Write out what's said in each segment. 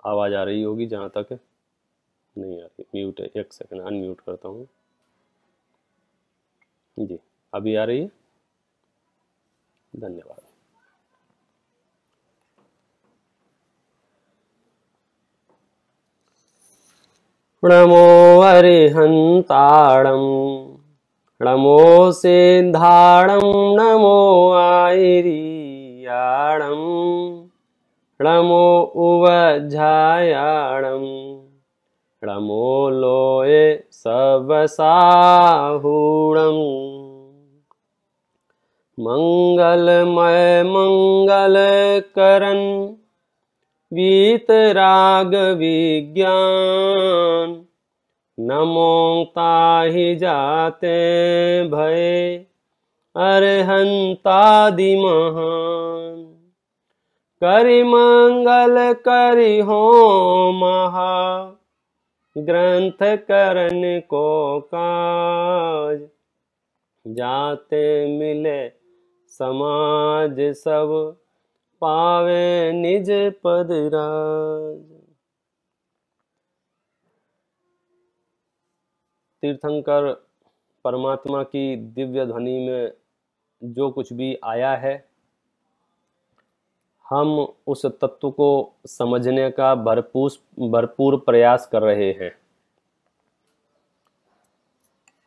आवाज़ आ रही होगी जहाँ तक नहीं आ रही। म्यूट है, एक सेकंड अनम्यूट करता हूँ जी। अभी आ रही है, धन्यवाद। नमो अरिहंताणं नमो सिद्धाणं नमो आयर्याणं नमो उवज्झायाणं नमो लोये सबसाहूणम् मंगलमय मंगलकरन वीतराग विज्ञान नमो ताहि जाते भय अरहंतादि महान करि मंगल करि हो महा ग्रंथ करन को काज जाते मिले समाज सब पावे निज पद राज। तीर्थंकर परमात्मा की दिव्य ध्वनि में जो कुछ भी आया है, हम उस तत्व को समझने का भरपूर प्रयास कर रहे हैं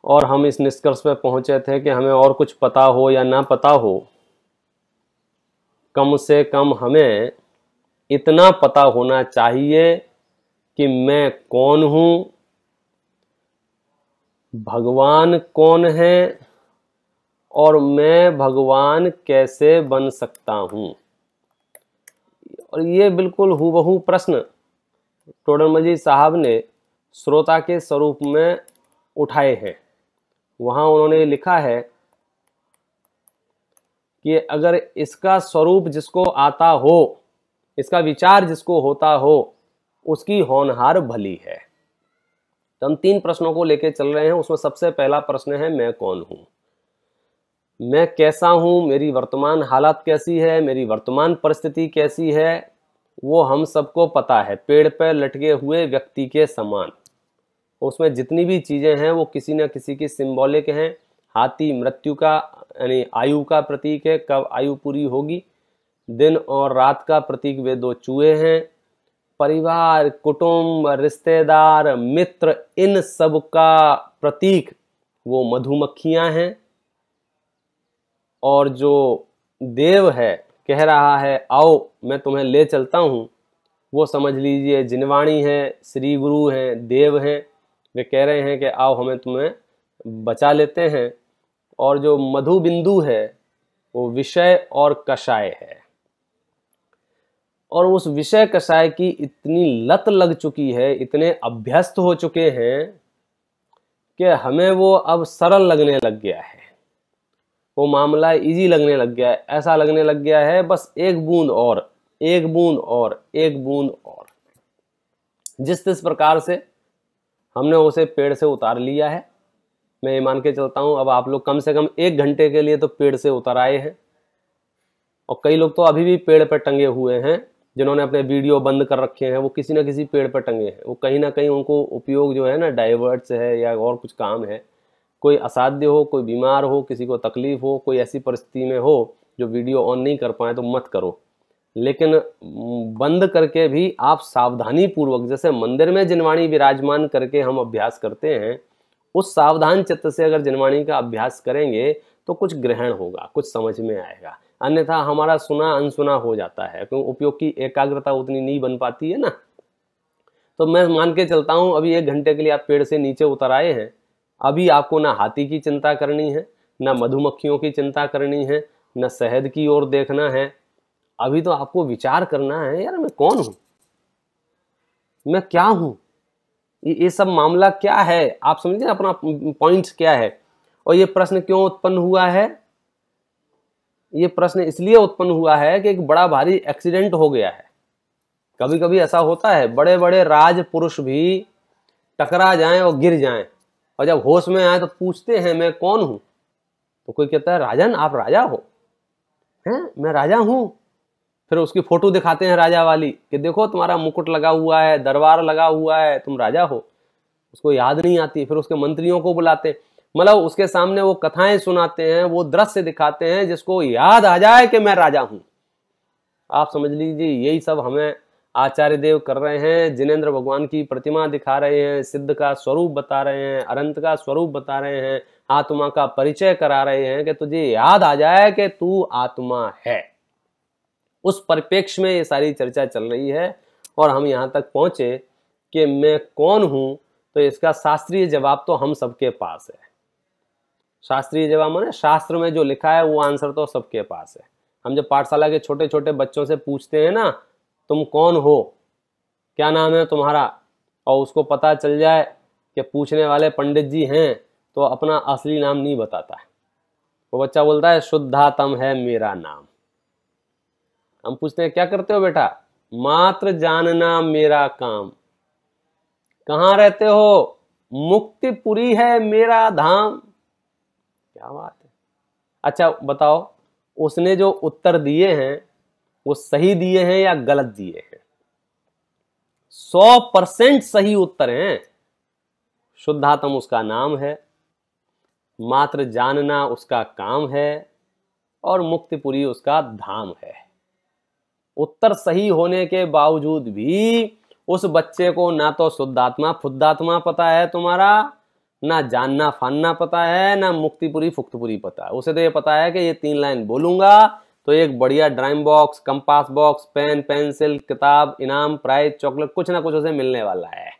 और हम इस निष्कर्ष पे पहुंचे थे कि हमें और कुछ पता हो या ना पता हो, कम से कम हमें इतना पता होना चाहिए कि मैं कौन हूं, भगवान कौन है और मैं भगवान कैसे बन सकता हूं। और ये बिल्कुल हूबहू प्रश्न टोडरमल साहब ने श्रोता के स्वरूप में उठाए हैं। वहां उन्होंने लिखा है कि अगर इसका स्वरूप जिसको आता हो, इसका विचार जिसको होता हो, उसकी होनहार भली है। तो हम 3 प्रश्नों को लेकर चल रहे हैं। उसमें सबसे पहला प्रश्न है मैं कौन हूं, मैं कैसा हूं, मेरी वर्तमान हालत कैसी है, मेरी वर्तमान परिस्थिति कैसी है, वो हम सबको पता है। पेड़ पर लटके हुए व्यक्ति के समान उसमें जितनी भी चीजें हैं वो किसी न किसी की सिंबॉलिक हैं। हाथी मृत्यु का यानी आयु का प्रतीक है, कब आयु पूरी होगी। दिन और रात का प्रतीक वे 2 चूहे हैं। परिवार, कुटुंब, रिश्तेदार, मित्र, इन सब का प्रतीक वो मधुमक्खियां हैं। और जो देव है, कह रहा है आओ मैं तुम्हें ले चलता हूं, वो समझ लीजिए जिनवाणी है, श्री गुरु हैं, देव हैं। वे कह रहे हैं कि आओ हमें तुम्हें बचा लेते हैं। और जो मधु बिंदु है वो विषय और कषाय है। और उस विषय कषाय की इतनी लत लग चुकी है, इतने अभ्यस्त हो चुके हैं कि हमें वो अब सरल लगने लग गया है, वो मामला इजी लगने लग गया है। ऐसा लगने लग गया है बस एक बूंद और, एक बूंद और, एक बूंद और। जिस प्रकार से हमने उसे पेड़ से उतार लिया है, मैं ये मान के चलता हूं अब आप लोग कम से कम 1 घंटे के लिए तो पेड़ से उतर आए हैं। और कई लोग तो अभी भी पेड़ पर टंगे हुए हैं, जिन्होंने अपने वीडियो बंद कर रखे हैं, वो किसी न किसी पेड़ पर टंगे हैं। वो कहीं ना कहीं उनको उपयोग जो है ना डाइवर्ट्स है या और कुछ काम है। कोई असाध्य हो, कोई बीमार हो, किसी को तकलीफ हो, कोई ऐसी परिस्थिति में हो जो वीडियो ऑन नहीं कर पाए तो मत करो। लेकिन बंद करके भी आप सावधानी पूर्वक, जैसे मंदिर में जिनवाणी विराजमान करके हम अभ्यास करते हैं, उस सावधान चित्त से अगर जिनवाणी का अभ्यास करेंगे तो कुछ ग्रहण होगा, कुछ समझ में आएगा। अन्यथा हमारा सुना अनसुना हो जाता है, क्योंकि उपयोग की एकाग्रता उतनी नहीं बन पाती है ना। तो मैं मान के चलता हूं अभी 1 घंटे के लिए आप पेड़ से नीचे उतर आए हैं। अभी आपको ना हाथी की चिंता करनी है, ना मधुमक्खियों की चिंता करनी है, ना शहद की ओर देखना है। अभी तो आपको विचार करना है, यार मैं कौन हूं, मैं क्या हूं, ये सब मामला क्या है। आप समझे अपना पॉइंट्स क्या है। और ये प्रश्न क्यों उत्पन्न हुआ है? ये प्रश्न इसलिए उत्पन्न हुआ है कि एक बड़ा भारी एक्सीडेंट हो गया है। कभी कभी ऐसा होता है, बड़े बड़े राज पुरुष भी टकरा जाएं और गिर जाएं, और जब होश में आए तो पूछते हैं मैं कौन हूं। तो कोई कहता है राजन आप राजा हो हैं, मैं राजा हूं। फिर उसकी फोटो दिखाते हैं राजा वाली कि देखो तुम्हारा मुकुट लगा हुआ है, दरबार लगा हुआ है, तुम राजा हो। उसको याद नहीं आती। फिर उसके मंत्रियों को बुलाते, मतलब उसके सामने वो कथाएं सुनाते हैं, वो दृश्य दिखाते हैं जिसको याद आ जाए कि मैं राजा हूं। आप समझ लीजिए यही सब हमें आचार्य देव कर रहे हैं। जिनेंद्र भगवान की प्रतिमा दिखा रहे हैं, सिद्ध का स्वरूप बता रहे हैं, अनंत का स्वरूप बता रहे हैं, आत्मा का परिचय करा रहे हैं कि तुझे याद आ जाए कि तू आत्मा है। उस परिप्रेक्ष्य में ये सारी चर्चा चल रही है और हम यहां तक पहुंचे कि मैं कौन हूं। तो इसका शास्त्रीय जवाब तो हम सबके पास है। शास्त्रीय जवाब माने शास्त्र में जो लिखा है वो आंसर तो सबके पास है। हम जब पाठशाला के छोटे छोटे बच्चों से पूछते हैं ना, तुम कौन हो, क्या नाम है तुम्हारा, और उसको पता चल जाए कि पूछने वाले पंडित जी हैं, तो अपना असली नाम नहीं बताता है। वो बच्चा बोलता है शुद्धातम है मेरा नाम। हम पूछते हैं क्या करते हो बेटा, मात्र जानना मेरा काम। कहाँ रहते हो, मुक्तिपुरी है मेरा धाम। क्या बात है। अच्छा बताओ, उसने जो उत्तर दिए हैं वो सही दिए हैं या गलत दिए हैं? 100% सही उत्तर हैं। शुद्धात्म उसका नाम है, मात्र जानना उसका काम है, और मुक्तिपुरी उसका धाम है। उत्तर सही होने के बावजूद भी उस बच्चे को ना तो शुद्धात्मा फुद्धात्मा पता है तुम्हारा, ना जानना फानना पता है, ना मुक्तिपुरी फुक्तपुरी पता है। उसे तो ये पता है कि ये 3 लाइन बोलूंगा तो एक बढ़िया drawing box, compass box, pen, pencil, किताब, इनाम, प्राइज, चॉकलेट, कुछ ना कुछ उसे मिलने वाला है।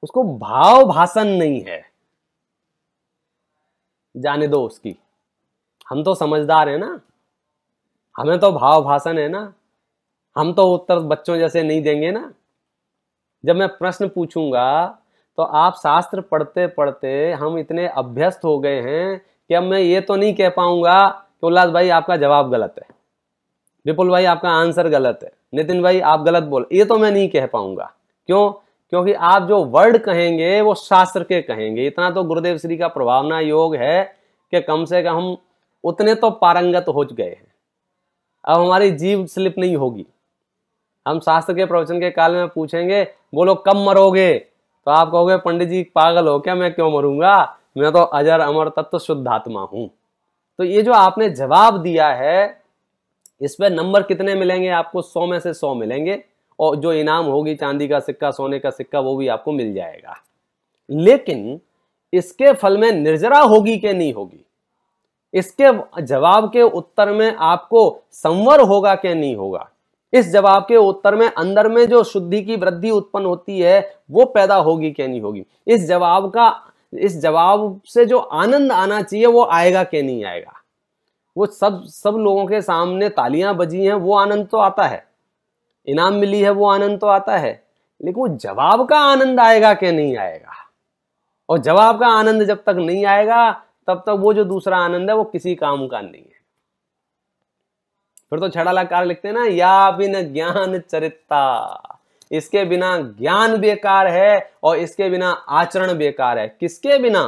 उसको भाव भाषण नहीं है, जाने दो उसकी। हम तो समझदार है ना, हमें तो भाव भाषण है ना, हम तो उत्तर बच्चों जैसे नहीं देंगे ना। जब मैं प्रश्न पूछूंगा तो आप शास्त्र पढ़ते पढ़ते हम इतने अभ्यस्त हो गए हैं कि अब मैं ये तो नहीं कह पाऊंगा कि उल्लास भाई आपका जवाब गलत है, विपुल भाई आपका आंसर गलत है, नितिन भाई आप गलत बोल, ये तो मैं नहीं कह पाऊंगा। क्यों? क्योंकि आप जो वर्ड कहेंगे वो शास्त्र के कहेंगे। इतना तो गुरुदेव श्री का प्रभावना योग है कि कम से कम हम उतने तो पारंगत हो गए हैं। अब हमारी जीभ स्लिप नहीं होगी। हम शास्त्र के प्रवचन के काल में पूछेंगे बोलो कब मरोगे, तो आप कहोगे पंडित जी पागल हो क्या, मैं क्यों मरूंगा, मैं तो अजर अमर तत्व शुद्धात्मा हूं। तो ये जो आपने जवाब दिया है, इस पे नंबर कितने मिलेंगे आपको? 100 में से 100 मिलेंगे, और जो इनाम होगी चांदी का सिक्का, सोने का सिक्का, वो भी आपको मिल जाएगा। लेकिन इसके फल में निर्जरा होगी कि नहीं होगी, इसके जवाब के उत्तर में आपको संवर होगा कि नहीं होगा, इस जवाब के उत्तर में अंदर में जो शुद्धि की वृद्धि उत्पन्न होती है वो पैदा होगी कि नहीं होगी, इस जवाब से जो आनंद आना चाहिए वो आएगा कि नहीं आएगा। वो सब लोगों के सामने तालियां बजी हैं वो आनंद तो आता है, इनाम मिली है वो आनंद तो आता है, लेकिन वो जवाब का आनंद आएगा कि नहीं आएगा। और जवाब का आनंद जब तक नहीं आएगा तब तक वो जो दूसरा आनंद है वो किसी काम का नहीं है। फिर तो छड़ालाकार लिखते हैं ना, या बिन ज्ञान चरिता, इसके बिना ज्ञान बेकार है और इसके बिना आचरण बेकार है। किसके बिना?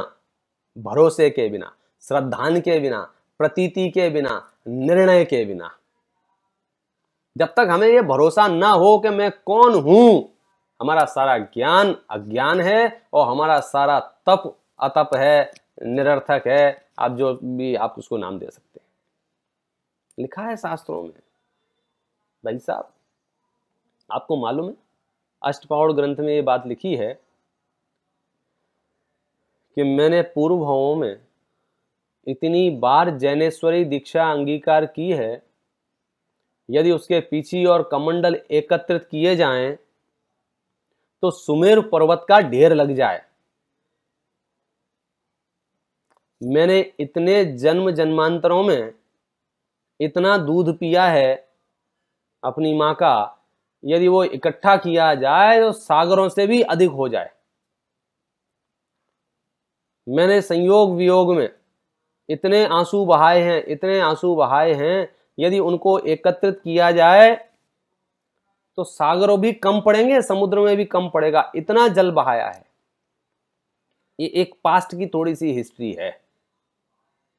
भरोसे के बिना, श्रद्धान के बिना, प्रतीति के बिना, निर्णय के बिना। जब तक हमें यह भरोसा ना हो कि मैं कौन हूं, हमारा सारा ज्ञान अज्ञान है और हमारा सारा तप अतप है, निरर्थक है। आप जो भी आप उसको नाम दे सकते हैं। लिखा है शास्त्रों में भाई साहब, आपको मालूम है अष्टपावड़ ग्रंथ में ये बात लिखी है कि मैंने पूर्व भावों में इतनी बार जैनेश्वरी दीक्षा अंगीकार की है, यदि उसके पीछे और कमंडल एकत्रित किए जाएं तो सुमेर पर्वत का ढेर लग जाए। मैंने इतने जन्म जन्मांतरों में इतना दूध पिया है अपनी मां का, यदि वो इकट्ठा किया जाए तो सागरों से भी अधिक हो जाए। मैंने संयोग वियोग में इतने आंसू बहाए हैं, इतने आंसू बहाए हैं, यदि उनको एकत्रित किया जाए तो सागरों भी कम पड़ेंगे, समुद्र में भी कम पड़ेगा, इतना जल बहाया है। ये एक पास्ट की थोड़ी सी हिस्ट्री है,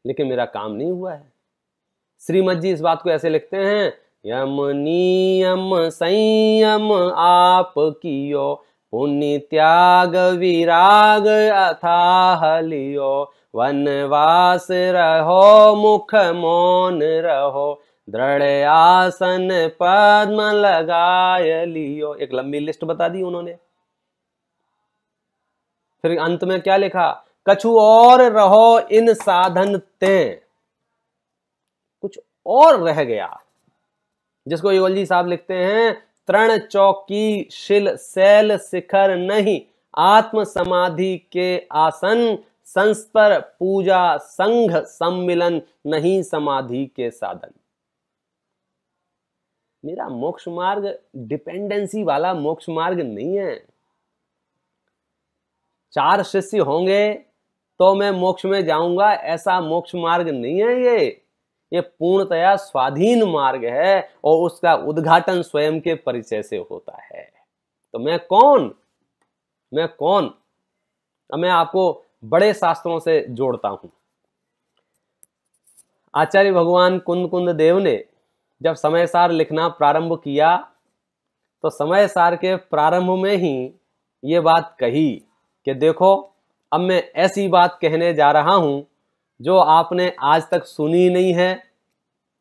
लेकिन मेरा काम नहीं हुआ है। श्रीमद जी इस बात को ऐसे लिखते हैं, यम नियम संयम आप कियो, पुण्य त्याग विराग अथाह लियो, वनवास रहो मुख मौन रहो, दृढ़ आसन पद्म लगाय लियो। एक लंबी लिस्ट बता दी उन्होंने। फिर अंत में क्या लिखा, कछु और रहो इन साधन ते, कुछ और रह गया, जिसको योगल जी साहब लिखते हैं, तृण चौकी शिल शैल शिखर नहीं, आत्म समाधि के आसन, संस्पर पूजा संघ सम्मिलन नहीं समाधि के साधन। मेरा मोक्ष मार्ग डिपेंडेंसी वाला मोक्ष मार्ग नहीं है। 4 शिष्य होंगे तो मैं मोक्ष में जाऊंगा, ऐसा मोक्ष मार्ग नहीं है ये पूर्णतया स्वाधीन मार्ग है और उसका उद्घाटन स्वयं के परिचय से होता है। तो मैं कौन? अब मैं आपको बड़े शास्त्रों से जोड़ता हूं। आचार्य भगवान कुंद देव ने जब समय सार लिखना प्रारंभ किया तो समय सार के प्रारंभ में ही ये बात कही कि देखो, अब मैं ऐसी बात कहने जा रहा हूं जो आपने आज तक सुनी नहीं है,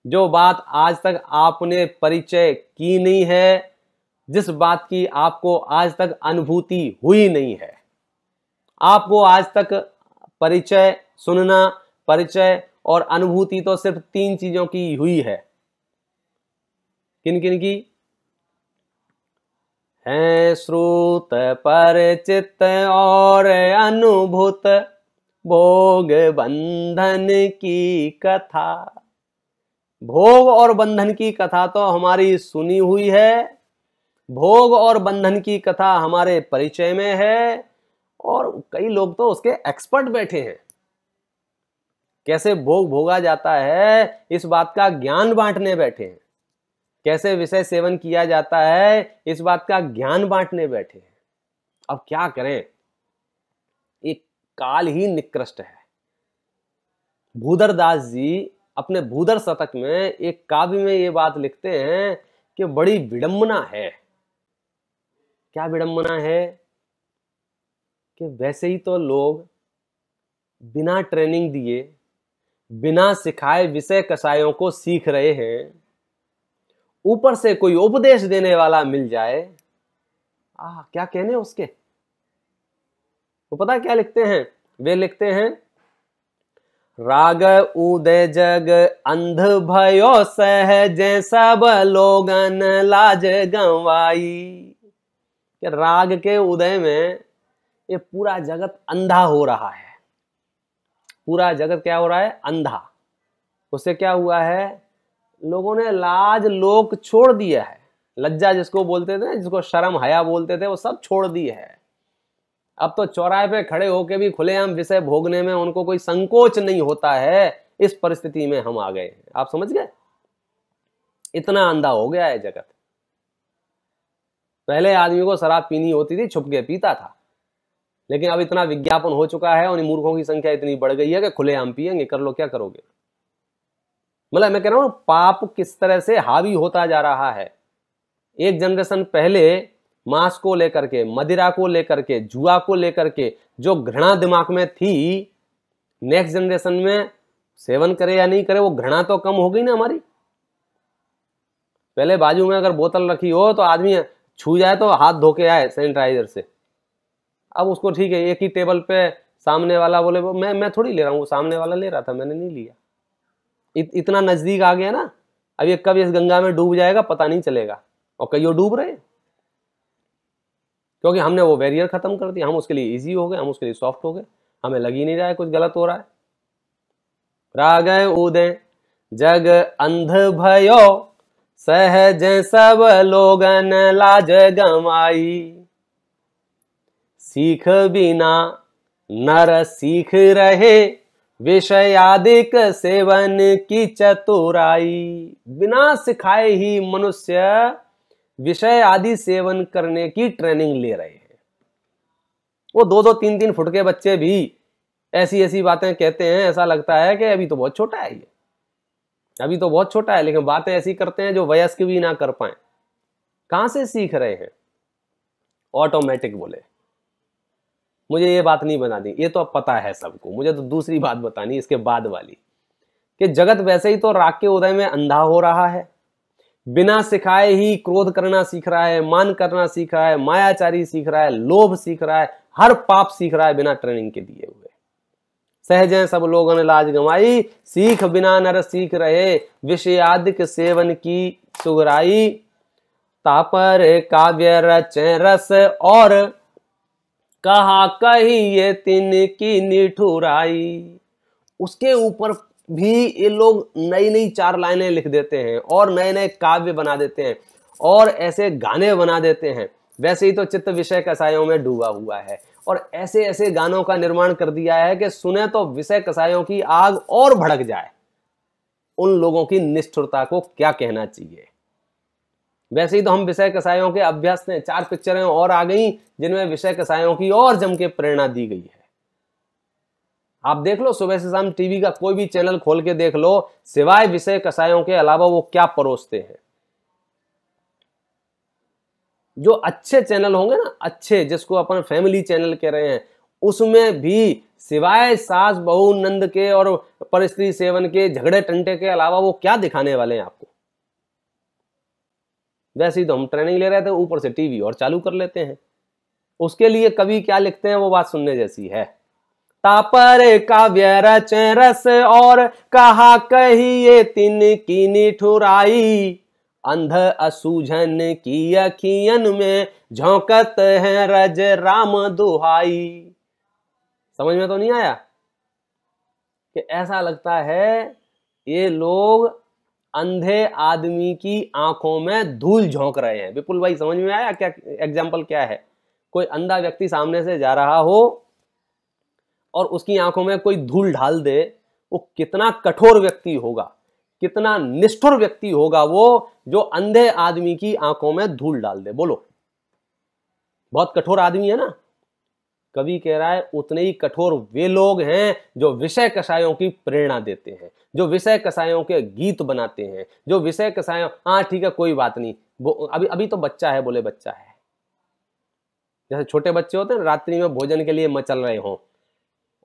जो बात आज तक आपने परिचय की नहीं है, जिस बात की आपको आज तक अनुभूति हुई नहीं है। आपको आज तक परिचय, सुनना, परिचय और अनुभूति तो सिर्फ 3 चीजों की हुई है। किन किन की? है श्रुत परिचित और अनुभूत भोग बंधन की कथा। भोग और बंधन की कथा तो हमारी सुनी हुई है, भोग और बंधन की कथा हमारे परिचय में है, और कई लोग तो उसके एक्सपर्ट बैठे हैं। कैसे भोग भोगा जाता है इस बात का ज्ञान बांटने बैठे हैं, कैसे विषय सेवन किया जाता है इस बात का ज्ञान बांटने बैठे हैं। अब क्या करें, एक काल ही निकृष्ट है। भूधर दास जी अपने भूधर शतक में एक काव्य में ये बात लिखते हैं कि बड़ी विडंबना है। क्या विडंबना है? कि वैसे ही तो लोग बिना ट्रेनिंग दिए, बिना सिखाए विषय कषायों को सीख रहे हैं, ऊपर से कोई उपदेश देने वाला मिल जाए, क्या कहने उसके। वो पता क्या लिखते हैं? वे लिखते हैं, राग उदय जग अंध भयो सहज सब लोगन लाज गंवाई। राग के उदय में ये पूरा जगत अंधा हो रहा है। पूरा जगत क्या हो रहा है? अंधा। उससे क्या हुआ है? लोगों ने लाज लोक छोड़ दिया है। लज्जा जिसको बोलते थे, जिसको शर्म हया बोलते थे, वो सब छोड़ दी है। अब तो चौराहे पे खड़े होके भी खुलेआम विषय भोगने में उनको कोई संकोच नहीं होता है। इस परिस्थिति में हम आ गए हैं। आप समझ गए? इतना अंधा हो गया है जगत। पहले आदमी को शराब पीनी होती थी, छुप के पीता था, लेकिन अब इतना विज्ञापन हो चुका है और मूर्खों की संख्या इतनी बढ़ गई है कि खुलेआम पिएंगे, कर लो क्या करोगे। मतलब मैं कह रहा हूं पाप किस तरह से हावी होता जा रहा है। एक जनरेशन पहले मांस को लेकर के, मदिरा को लेकर के, जुआ को लेकर के जो घृणा दिमाग में थी, नेक्स्ट जनरेशन में सेवन करे या नहीं करे वो घृणा तो कम हो गई ना हमारी। पहले बाजू में अगर बोतल रखी हो तो आदमी छू जाए तो हाथ धो के आए सैनिटाइजर से। अब उसको ठीक है, एक ही टेबल पे सामने वाला बोले मैं थोड़ी ले रहा हूँ, सामने वाला ले रहा था, मैंने नहीं लिया। इतना नजदीक आ गया ना। अब ये कब इस गंगा में डूब जाएगा पता नहीं चलेगा, और कई डूब रहे क्योंकि हमने वो बैरियर खत्म कर दिया। हम उसके लिए इजी हो गए, हम उसके लिए सॉफ्ट हो गए, हमें लग ही नहीं रहा है कुछ गलत हो रहा है। राग उदय जग अंध भयो सहज सब लोगन लाज गंवाई। सीख बिना नर सीख रहे विषयादिक सेवन की चतुराई। बिना सिखाए ही मनुष्य विषय आदि सेवन करने की ट्रेनिंग ले रहे हैं। वो 2-2, 3-3 फुट के बच्चे भी ऐसी ऐसी बातें कहते हैं, ऐसा लगता है कि अभी तो बहुत छोटा है ये। अभी तो बहुत छोटा है, लेकिन बातें ऐसी करते हैं जो वयस्क भी ना कर पाए। कहां से सीख रहे हैं? ऑटोमेटिक बोले। मुझे ये बात नहीं बतानी, ये तो अब पता है सबको, मुझे तो दूसरी बात बतानी इसके बाद वाली, कि जगत वैसे ही तो राग के उदय में अंधा हो रहा है, बिना सिखाए ही क्रोध करना सीख रहा है, मान करना सीख रहा है, मायाचारी सीख रहा है, लोभ सीख रहा है, हर पाप सीख रहा है बिना ट्रेनिंग के दिए हुए। सहज हैं सब लोगों ने लाज गंवाई, सीख बिना नर सीख रहे, विषयादिक सेवन की सुगराई। तापर काव्य रचे रस और कहा कही ये तिन की निठुराई। उसके ऊपर भी ये लोग नई नई 4 लाइनें लिख देते हैं और नए नए काव्य बना देते हैं और ऐसे गाने बना देते हैं। वैसे ही तो चित्त विषय कसायों में डूबा हुआ है और ऐसे ऐसे गानों का निर्माण कर दिया है कि सुने तो विषय कसायों की आग और भड़क जाए। उन लोगों की निष्ठुरता को क्या कहना चाहिए। वैसे ही तो हम विषय कसायों के अभ्यास ने 4 पिक्चरें और आ गई जिनमें विषय कसायों की और जम के प्रेरणा दी गई है। आप देख लो, सुबह से शाम टीवी का कोई भी चैनल खोल के देख लो, सिवाय विषय कसायों के अलावा वो क्या परोसते हैं। जो अच्छे चैनल होंगे ना, अच्छे जिसको अपन फैमिली चैनल कह रहे हैं, उसमें भी सिवाय सास बहू नंद के और परिस्त्री सेवन के झगड़े टंटे के अलावा वो क्या दिखाने वाले हैं आपको। वैसे ही तो हम ट्रेनिंग ले रहे थे, ऊपर से टीवी और चालू कर लेते हैं। उसके लिए कवि क्या लिखते हैं वो बात सुनने जैसी है। तापर काव्य रचे रस और कहा कहिए तिन की निठुराई, अंध असूझन की अखियन में झोंकत है रज राम दुहाई। समझ में तो नहीं आया? कि ऐसा लगता है ये लोग अंधे आदमी की आंखों में धूल झोंक रहे हैं। विपुल भाई समझ में आया क्या एग्जाम्पल क्या है? कोई अंधा व्यक्ति सामने से जा रहा हो और उसकी आंखों में कोई धूल ढाल दे, वो कितना कठोर व्यक्ति होगा, कितना निष्ठुर व्यक्ति होगा वो जो अंधे आदमी की आंखों में धूल डाल दे। बोलो, बहुत कठोर आदमी है ना। कवि कह रहा है उतने ही कठोर वे लोग हैं जो विषय कसायों की प्रेरणा देते हैं, जो विषय कसायों के गीत बनाते हैं, जो विषय कसायों, हाँ ठीक है कोई बात नहीं, वो अभी अभी तो बच्चा है, बोले बच्चा है। जैसे छोटे बच्चे होते हैं रात्रि में भोजन के लिए मचल रहे हों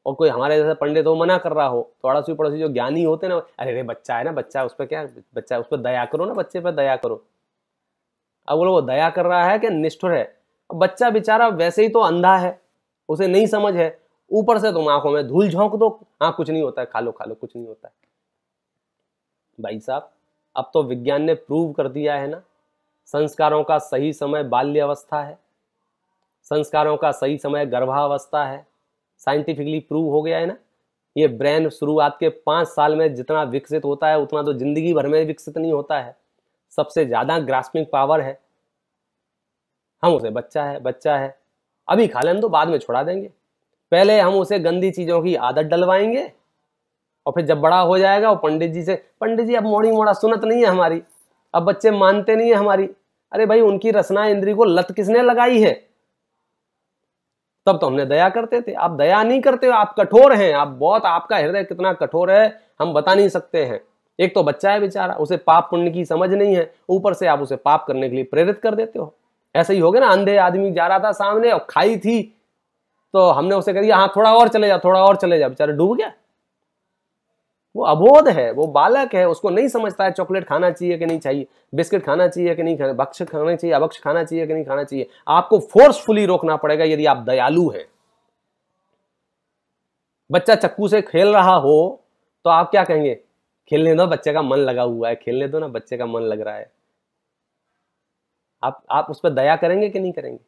और कोई हमारे जैसे पंडित हो मना कर रहा हो, तो अड़ोसी पड़ोसी जो ज्ञानी होते हैं ना, अरे बच्चा है ना, बच्चा उस पर क्या, बच्चा उस पर दया करो ना, बच्चे पर दया करो। अब वो दया कर रहा है कि निष्ठुर है? अब बच्चा बेचारा वैसे ही तो अंधा है, उसे नहीं समझ है, ऊपर से तुम आंखों में धूल झोंक दो, हाँ कुछ नहीं होता है, खा लो कुछ नहीं होता है। भाई साहब, अब तो विज्ञान ने प्रूव कर दिया है ना, संस्कारों का सही समय बाल्य अवस्था है, संस्कारों का सही समय गर्भावस्था है। साइंटिफिकली प्रूव हो गया है ना। ये ब्रेन शुरुआत के 5 साल में जितना विकसित होता है उतना तो जिंदगी भर में विकसित नहीं होता है। सबसे ज्यादा ग्रास्पिंग पावर है। हम उसे बच्चा है अभी खा लें तो बाद में छुड़ा देंगे, पहले हम उसे गंदी चीजों की आदत डलवाएंगे और फिर जब बड़ा हो जाएगा वो पंडित जी अब मोड़ी मोड़ा सुनत नहीं है हमारी, अब बच्चे मानते नहीं है हमारी। अरे भाई, उनकी रसना इंद्री को लत किसने लगाई है? तब तो हमने दया करते थे, आप दया नहीं करते हो, आप कठोर हैं। आप बहुत, आपका हृदय कितना कठोर है हम बता नहीं सकते हैं। एक तो बच्चा है बेचारा, उसे पाप पुण्य की समझ नहीं है, ऊपर से आप उसे पाप करने के लिए प्रेरित कर देते हो। ऐसे ही हो गया ना, अंधे आदमी जा रहा था सामने और खाई थी तो हमने उसे कह दिया हाँ थोड़ा और चले जा, बेचारा डूब गया। वो अबोध है, वो बालक है, उसको नहीं समझता है चॉकलेट खाना चाहिए कि नहीं चाहिए, बिस्किट खाना चाहिए कि नहीं खाना, भक्ष खाना चाहिए, अभक्ष खाना चाहिए कि नहीं खाना चाहिए। आपको फोर्सफुली रोकना पड़ेगा यदि आप दयालु हैं। बच्चा चक्कू से खेल रहा हो तो आप क्या कहेंगे? खेलने दो, बच्चे का मन लगा हुआ है, खेलने दो ना, बच्चे का मन लग रहा है। आप उस पर दया करेंगे कि नहीं करेंगे?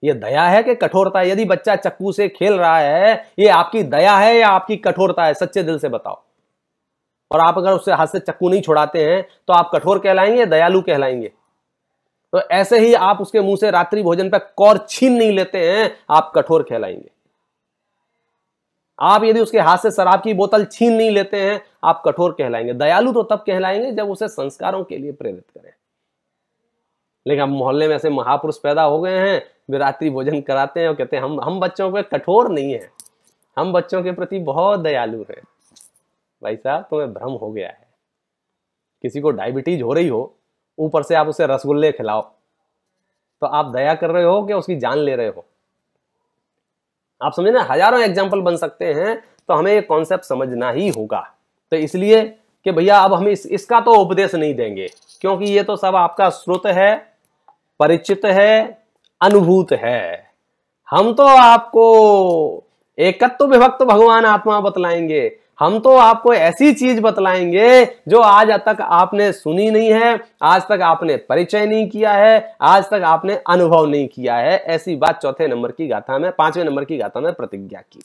ये दया है कि कठोरता है? यदि बच्चा चक्कू से खेल रहा है, ये आपकी दया है या आपकी कठोरता है? सच्चे दिल से बताओ। और आप अगर उससे हाथ से चक्कू नहीं छुड़ाते हैं तो आप कठोर कहलाएंगे, दयालु कहलाएंगे? तो ऐसे ही आप उसके मुंह से रात्रि भोजन पर कौर छीन नहीं लेते हैं, आप कठोर कहलाएंगे। आप यदि उसके हाथ से शराब की बोतल छीन नहीं लेते हैं, आप कठोर कहलाएंगे। दयालु तो तब कहलाएंगे जब उसे संस्कारों के लिए प्रेरित करें। लेकिन अब मोहल्ले में ऐसे महापुरुष पैदा हो गए हैं, वे रात्रि भोजन कराते हैं और कहते हैं हम बच्चों पे कठोर नहीं है, हम बच्चों के प्रति बहुत दयालु हैं। भाई साहब, तुम्हें भ्रम हो गया है। किसी को डायबिटीज हो रही हो, ऊपर से आप उसे रसगुल्ले खिलाओ, तो आप दया कर रहे हो कि उसकी जान ले रहे हो? आप समझे ना, हजारों एग्जाम्पल बन सकते हैं। तो हमें ये कॉन्सेप्ट समझना ही होगा। तो इसलिए कि भैया अब हम इसका तो उपदेश नहीं देंगे, क्योंकि ये तो सब आपका श्रुत है, परिचित है, अनुभूत है। हम तो आपको एकत्व विभक्त भगवान आत्मा बतलाएंगे। हम तो आपको ऐसी चीज बतलाएंगे जो आज तक आपने सुनी नहीं है, आज तक आपने परिचय नहीं किया है, आज तक आपने अनुभव नहीं किया है। ऐसी बात पांचवें नंबर की गाथा में प्रतिज्ञा की।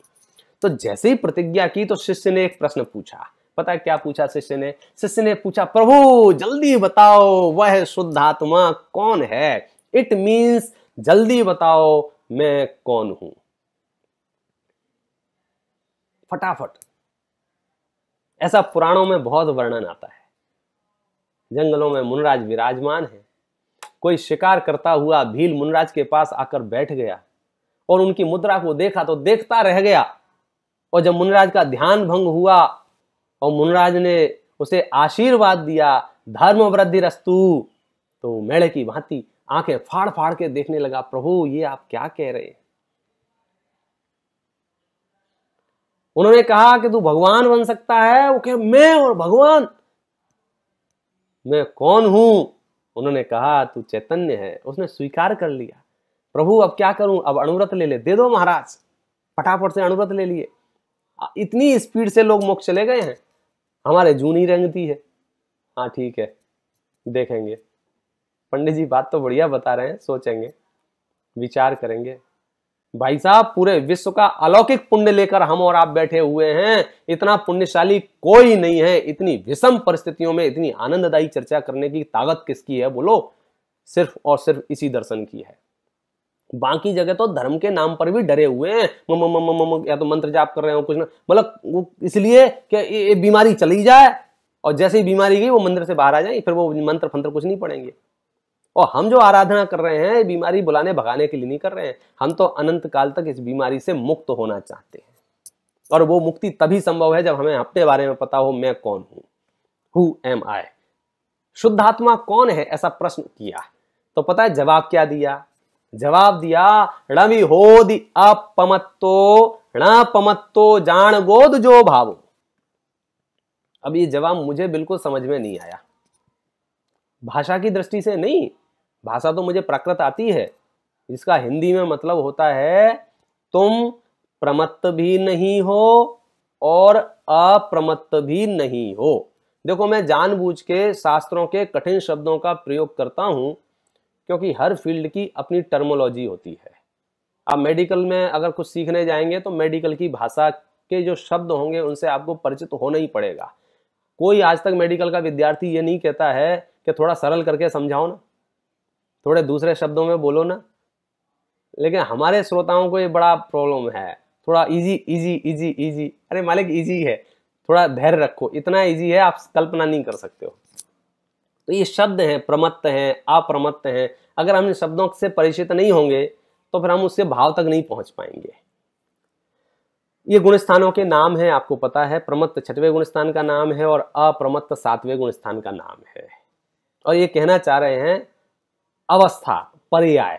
तो जैसे ही प्रतिज्ञा की तो शिष्य ने एक प्रश्न पूछा। पता है क्या पूछा शिष्य ने? शिष्य ने पूछा, प्रभु जल्दी बताओ वह शुद्ध आत्मा कौन है? इट मीन्स जल्दी बताओ मैं कौन हूं। फटाफट। ऐसा पुराणों में बहुत वर्णन आता है। जंगलों में मुनराज विराजमान है। कोई शिकार करता हुआ भील मुनराज के पास आकर बैठ गया और उनकी मुद्रा को देखा तो देखता रह गया। और जब मुनराज का ध्यान भंग हुआ और मुनराज ने उसे आशीर्वाद दिया, धर्म वृद्धि रस्तु, तो मेढ़े की भांति आंखें फाड़ फाड़ के देखने लगा, प्रभु ये आप क्या कह रहे हैं? उन्होंने कहा कि तू भगवान बन सकता है। वो कहे मैं और भगवान, मैं कौन हूं? उन्होंने कहा तू चैतन्य है। उसने स्वीकार कर लिया। प्रभु अब क्या करूं? अब अणुव्रत ले ले। दे दो महाराज। फटाफट से अणुव्रत ले लिए। इतनी स्पीड से लोग मोक्ष चले गए हैं। हमारे जूनी रेंगती है। हाँ ठीक है, देखेंगे। पंडित जी बात तो बढ़िया बता रहे हैं, सोचेंगे, विचार करेंगे। भाई साहब पूरे विश्व का अलौकिक पुण्य लेकर हम और आप बैठे हुए हैं। इतना पुण्यशाली कोई नहीं है। इतनी विषम परिस्थितियों में इतनी आनंददायी चर्चा करने की ताकत किसकी है बोलो? सिर्फ और सिर्फ इसी दर्शन की है। बाकी जगह तो धर्म के नाम पर भी डरे हुए हैं। या तो मंत्र जाप कर रहे हो कुछ ना, मतलब इसलिए कि ये बीमारी चली जाए, और जैसे ही बीमारी गई वो मंदिर से बाहर आ जाए, फिर वो मंत्र फंत्र कुछ नहीं पड़ेंगे। और हम जो आराधना कर रहे हैं बीमारी बुलाने भगाने के लिए नहीं कर रहे हैं। हम तो अनंत काल तक इस बीमारी से मुक्त होना चाहते हैं। और वो मुक्ति तभी संभव है जब हमें अपने बारे में पता हो, मैं कौन हूं, हु एम आई। शुद्धात्मा कौन है ऐसा प्रश्न किया तो पता है जवाब क्या दिया? जवाब दिया, णवि होदि अपमत्तो णपमत्तो जान गोद जो भावो। अब ये जवाब मुझे बिल्कुल समझ में नहीं आया। भाषा की दृष्टि से नहीं, भाषा तो मुझे प्राकृत आती है, जिसका हिंदी में मतलब होता है तुम प्रमत्त भी नहीं हो और अप्रमत्त भी नहीं हो। देखो मैं जानबूझ के शास्त्रों के कठिन शब्दों का प्रयोग करता हूं, क्योंकि हर फील्ड की अपनी टर्मोलॉजी होती है। आप मेडिकल में अगर कुछ सीखने जाएंगे तो मेडिकल की भाषा के जो शब्द होंगे उनसे आपको परिचित होना ही पड़ेगा। कोई आज तक मेडिकल का विद्यार्थी ये नहीं कहता है कि थोड़ा सरल करके समझाओ ना, थोड़े दूसरे शब्दों में बोलो ना। लेकिन हमारे श्रोताओं को ये बड़ा प्रॉब्लम है, थोड़ा इजी इजी इजी इजी। अरे मालिक इजी है, थोड़ा धैर्य रखो, इतना इजी है आप कल्पना नहीं कर सकते हो। तो ये शब्द हैं, प्रमत्त हैं, अप्रमत्त हैं। अगर हम इन शब्दों से परिचित नहीं होंगे तो फिर हम उससे भाव तक नहीं पहुंच पाएंगे। ये गुण स्थानों के नाम है, आपको पता है। प्रमत्त 6वें गुण स्थान का नाम है और अप्रमत्त 7वें गुण स्थान का नाम है। और ये कहना चाह रहे हैं अवस्था, पर्याय।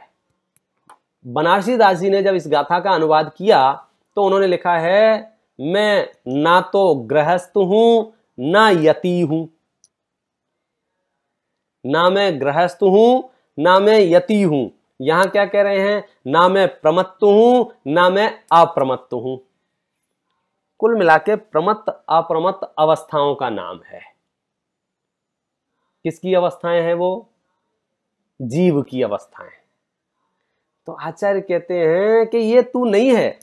बनारसी दास जी ने जब इस गाथा का अनुवाद किया तो उन्होंने लिखा है, मैं ना तो गृहस्थ हूं ना यति हूं, ना मैं गृहस्थ हूं ना मैं यति हूं। यहां क्या कह रहे हैं? ना मैं प्रमत्त हूं ना मैं अप्रमत्त हूं। कुल मिलाके प्रमत्त अप्रमत्त अवस्थाओं का नाम है। किसकी अवस्थाएं हैं? वो जीव की अवस्थाएं। तो आचार्य कहते हैं कि ये तू नहीं है,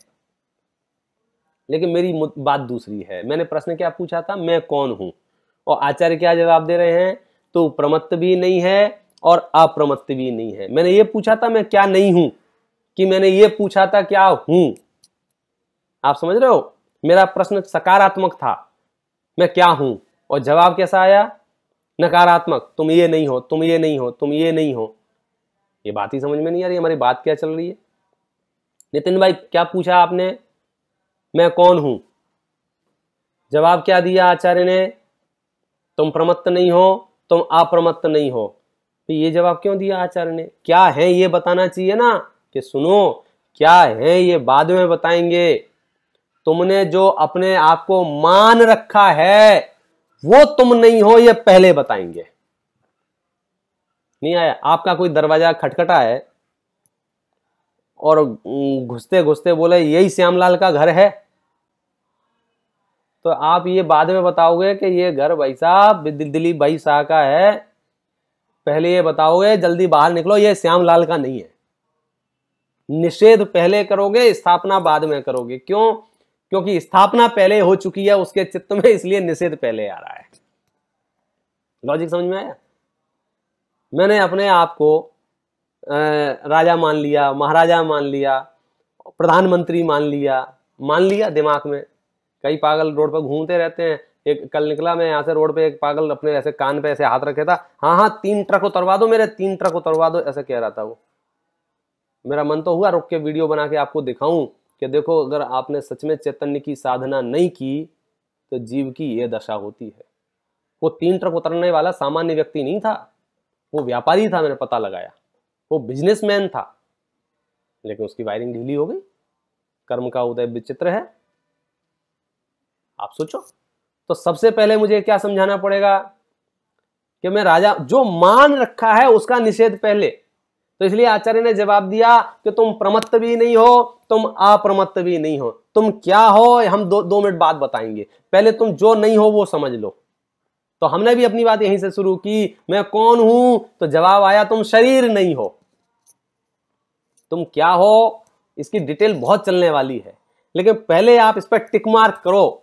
लेकिन मेरी बात दूसरी है। मैंने प्रश्न क्या पूछा था? मैं कौन हूं? और आचार्य क्या जवाब दे रहे हैं? तू प्रमत्त भी नहीं है और अप्रमत्त भी नहीं है। मैंने ये पूछा था मैं क्या नहीं हूं, कि मैंने ये पूछा था क्या हूं? आप समझ रहे हो? मेरा प्रश्न सकारात्मक था, मैं क्या हूं, और जवाब कैसा आया? नकारात्मक, तुम ये नहीं हो, तुम ये नहीं हो, तुम ये नहीं हो। ये बात ही समझ में नहीं आ रही, हमारी बात क्या चल रही है। नितिन भाई क्या पूछा आपने? मैं कौन हूं। जवाब क्या दिया आचार्य ने? तुम प्रमत्त नहीं हो, तुम अप्रमत्त नहीं हो। तो ये जवाब क्यों दिया आचार्य ने? क्या है ये बताना चाहिए ना, कि सुनो क्या है ये बाद में बताएंगे। तुमने जो अपने आप को मान रखा है वो तुम नहीं हो, ये पहले बताएंगे। नहीं आया? आपका कोई दरवाजा खटखटा है और घुसते घुसते बोले यही श्यामलाल का घर है, तो आप ये बाद में बताओगे कि ये घर भाई साहब दिलीप भाई शाह का है, पहले ये बताओगे जल्दी बाहर निकलो ये श्यामलाल का नहीं है। निषेध पहले करोगे, स्थापना बाद में करोगे। क्यों? क्योंकि स्थापना पहले हो चुकी है उसके चित्त में, इसलिए निषेध पहले आ रहा है। लॉजिक समझ में आया? मैंने अपने आप को राजा मान लिया, महाराजा मान लिया, प्रधानमंत्री मान लिया दिमाग में। कई पागल रोड पर घूमते रहते हैं। एक कल निकला मैं यहाँ से रोड पे, एक पागल अपने ऐसे कान पे ऐसे हाथ रखे था, हाँ 3 ट्रक उतरवा दो मेरे, 3 ट्रक उतरवा दो, ऐसा कह रहा था वो। मेरा मन तो हुआ रुक के वीडियो बना के आपको दिखाऊं कि देखो अगर आपने सच में चैतन्य की साधना नहीं की तो जीव की ये दशा होती है। वो 3 ट्रक उतरने वाला सामान्य व्यक्ति नहीं था, वो व्यापारी था, मैंने पता लगाया, वो बिजनेसमैन था, लेकिन उसकी वायरिंग ढीली हो गई। कर्म का उदय विचित्र है, आप सोचो। तो सबसे पहले मुझे क्या समझाना पड़ेगा कि मैं राजा, जो मान रखा है उसका निषेध पहले। तो इसलिए आचार्य ने जवाब दिया कि तुम प्रमत्त भी नहीं हो, तुम अप्रमत्त भी नहीं हो। तुम क्या हो हम 2 मिनट बाद बताएंगे, पहले तुम जो नहीं हो वो समझ लो। तो हमने भी अपनी बात यहीं से शुरू की, मैं कौन हूं? तो जवाब आया तुम शरीर नहीं हो। तुम क्या हो इसकी डिटेल बहुत चलने वाली है, लेकिन पहले आप इस पर टिक मार्क करो,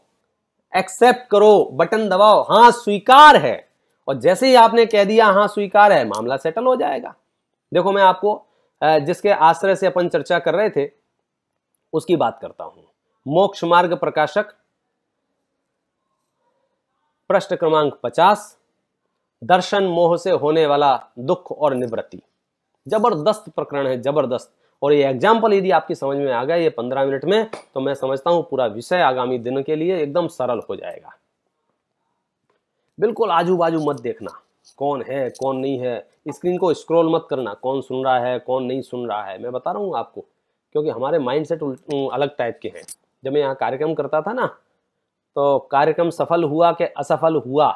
एक्सेप्ट करो, बटन दबाओ, हाँ स्वीकार है। और जैसे ही आपने कह दिया हाँ स्वीकार है, मामला सेटल हो जाएगा। देखो मैं आपको जिसके आश्रय से अपन चर्चा कर रहे थे उसकी बात करता हूं। मोक्ष मार्ग प्रकाशक, पृष्ठ क्रमांक 50, दर्शन मोह से होने वाला दुख और निवृत्ति। जबरदस्त प्रकरण है, जबरदस्त। और ये एग्जाम्पल यदि आपकी समझ में आ गया ये 15 मिनट में, तो मैं समझता हूं पूरा विषय आगामी दिन के लिए एकदम सरल हो जाएगा। बिल्कुल आजू बाजू मत देखना कौन है कौन नहीं है, स्क्रीन को स्क्रॉल मत करना कौन सुन रहा है कौन नहीं सुन रहा है। मैं बता रहा हूं आपको, क्योंकि हमारे माइंडसेट अलग टाइप के हैं। जब मैं यहाँ कार्यक्रम करता था ना, तो कार्यक्रम सफल हुआ कि असफल हुआ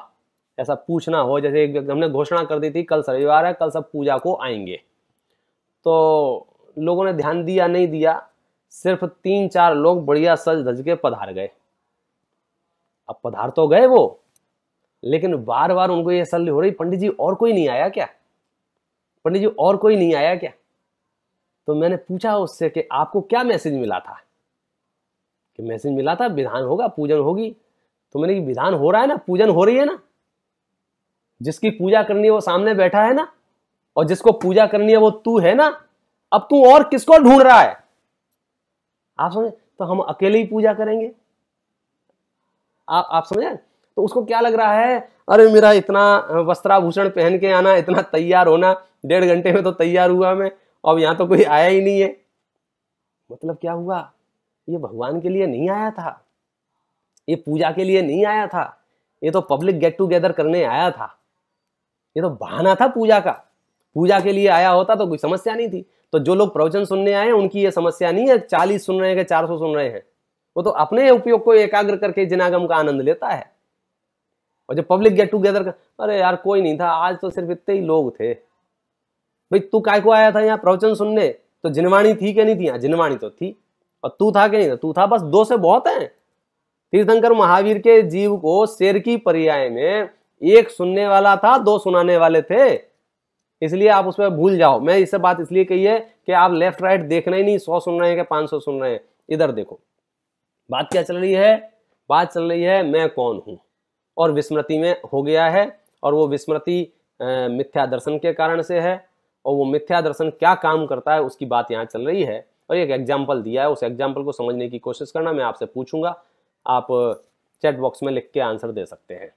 ऐसा पूछना हो, जैसे हमने घोषणा कर दी थी कल रविवार है, कल सब पूजा को आएंगे, तो लोगों ने ध्यान दिया नहीं दिया, सिर्फ 3-4 लोग बढ़िया सज धज के पधार गए। अब पधार तो गए वो, लेकिन बार बार उनको ये सलाह हो रही, पंडित जी और कोई नहीं आया क्या, पंडित जी और कोई नहीं आया क्या? तो मैंने पूछा उससे कि आपको क्या मैसेज मिला था? कि मैसेज मिला था विधान होगा, पूजन होगी। तो मैंने कि विधान हो रहा है ना, पूजन हो रही है ना, जिसकी पूजा करनी है वो सामने बैठा है ना, और जिसको पूजा करनी है वो तू है ना, अब तू और किसको ढूंढ रहा है? आप समझे? तो हम अकेले ही पूजा करेंगे। आप समझे? तो उसको क्या लग रहा है, अरे मेरा इतना वस्त्राभूषण पहन के आना, इतना तैयार होना, 1.5 घंटे में तो तैयार हुआ मैं, अब यहां तो कोई आया ही नहीं है। मतलब क्या हुआ? ये भगवान के लिए नहीं आया था, ये पूजा के लिए नहीं आया था, ये तो पब्लिक गेट टुगेदर करने आया था, ये तो बहाना था पूजा का। पूजा के लिए आया होता तो कोई समस्या नहीं थी। तो जो लोग प्रवचन सुनने आए उनकी ये समस्या नहीं है 40 सुन रहे हैं कि 400 सुन रहे हैं, वो तो अपने उपयोग को एकाग्र करके जिनागम का आनंद लेता है। और जो पब्लिक गेट टुगेदर का, अरे यार कोई नहीं था आज, तो सिर्फ इतने ही लोग थे। भाई तू काय को आया था यहाँ प्रवचन सुनने? तो जिनवाणी थी कि नहीं थी? यहाँ जिनवाणी तो थी। और तू था कि नहीं था? तू था। बस 2 से बहुत है। तीर्थंकर महावीर के जीव को शेर की पर्याय में 1 सुनने वाला था, 2 सुनाने वाले थे, इसलिए आप उसमें भूल जाओ। मैं इससे बात इसलिए कही है कि आप लेफ्ट राइट देखना ही नहीं, 100 सुन रहे हैं कि 500 सुन रहे हैं। इधर देखो बात क्या चल रही है। बात चल रही है मैं कौन हूं, और विस्मृति में हो गया है, और वो विस्मृति मिथ्या दर्शन के कारण से है, और वो मिथ्या दर्शन क्या काम करता है उसकी बात यहाँ चल रही है। और एक एग्जाम्पल दिया है, उस एग्जाम्पल को समझने की कोशिश करना। मैं आपसे पूछूंगा, आप चैट बॉक्स में लिख के आंसर दे सकते हैं,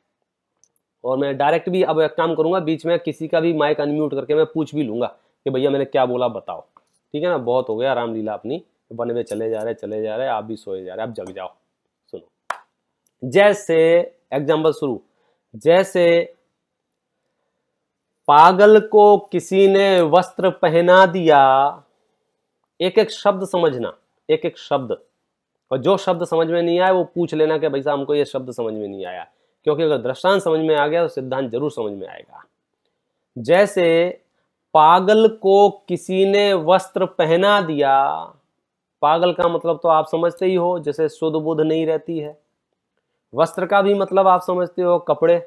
और मैं डायरेक्ट भी अब एक काम करूंगा, बीच में किसी का भी माइक अनम्यूट करके मैं पूछ भी लूंगा कि भैया मैंने क्या बोला बताओ। ठीक है ना? बहुत हो गया रामलीला अपनी, बने हुए चले जा रहे, आप भी सोए जा रहे, आप जग जाओ। सुनो, जैसे एग्जाम्पल शुरू, जैसे पागल को किसी ने वस्त्र पहना दिया। एक एक शब्द समझना, एक एक शब्द, और जो शब्द समझ में नहीं आया वो पूछ लेना कि भाई साहब हमको ये शब्द समझ में नहीं आया, क्योंकि अगर दृष्टांत समझ में आ गया तो सिद्धांत जरूर समझ में आएगा। जैसे पागल को किसी ने वस्त्र पहना दिया। पागल का मतलब तो आप समझते ही हो, जैसे शुद्ध बुद्ध नहीं रहती है। वस्त्र का भी मतलब आप समझते हो, कपड़े।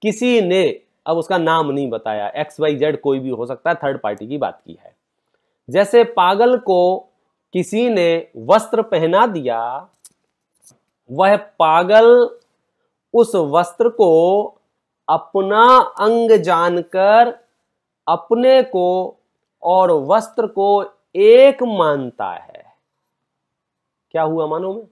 किसी ने, अब उसका नाम नहीं बताया, XYZ कोई भी हो सकता है, थर्ड पार्टी की बात की है। जैसे पागल को किसी ने वस्त्र पहना दिया, वह पागल उस वस्त्र को अपना अंग जानकर अपने को और वस्त्र को एक मानता है। क्या हुआ मानो में?